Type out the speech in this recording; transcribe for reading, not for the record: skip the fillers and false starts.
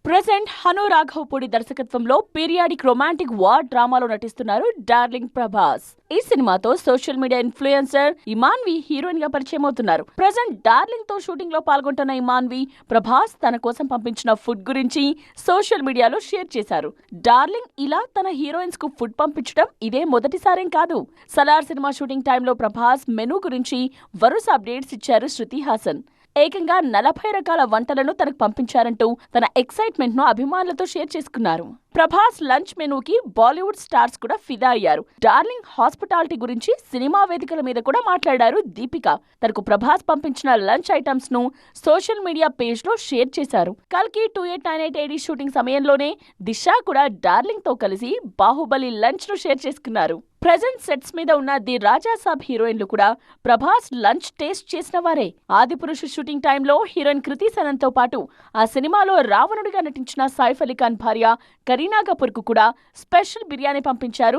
Present Hanu Raghavapudi దర్శకత్వంలో periodic romantic war డ్రామాలో నటిస్తున్నారు డార్లింగ్ ప్రభాస్. ఈ సినిమాతో social media influencer Imanvi heroine గా పరిచయం అవుతున్నారు. ప్రెజెంట్ డార్లింగ్ తో షూటింగ్ లో పాల్గొంటున్న ఇమాన్వి ప్రభాస్ తన కోసం పంపించిన ఫుడ్ గురించి సోషల్ మీడియాలో షేర్ చేశారు. డార్లింగ్ ఇలా తన హీరోయిన్స్ కు ఫుడ్ పంపించడం ఇదే మొదటిసారేం కాదు. సలార్ సినిమా షూటింగ్ టైంలో ప్రభాస్ మెనూ గురించి వరుస అప్డేట్స్ ఇచ్చారు శృతి హాసన్. ఏకంగా 40 రకాల వంటలను తనకు పంపించారంటూ తన ఎక్సైట్మెంట్ ను అభిమానులతో షేర్ చేసుకున్నారు. ప్రభాస్ లంచ్ మెనూకి బాలీవుడ్ స్టార్స్ కూడా ఫిదా అయ్యారు. డార్లింగ్ హాస్పిటాలిటీ గురించి సినిమా వేదికల మీద కూడా మాట్లాడారు దీపిక. తనకు ప్రభాస్ పంపించిన లంచ్ ఐటమ్స్ ను సోషల్ మీడియా పేజ్ లో షేర్ చేశారు. కల్కి 2898 AD షూటింగ్ సమయంలోనే దిశా కూడా డార్లింగ్ తో కలిసి బాహుబలి లంచ్ ను షేర్ చేసుకున్నారు. ప్రెజెంట్ సెట్స్ మీద ఉన్న ది రాజా సాబ్ హీరోయిన్లు కూడా ప్రభాస్ లంచ్ టేస్ట్ చేసిన వారే. ఆదిపురుషు షూటింగ్ టైంలో హీరోయిన్ కృతి సనన్ తో పాటు ఆ సినిమాలో రావణుడిగా నటించిన సైఫ్ అలీ ఖాన్ భార్య కరీనా కపూర్ కు కూడా స్పెషల్ బిర్యానీ పంపించారు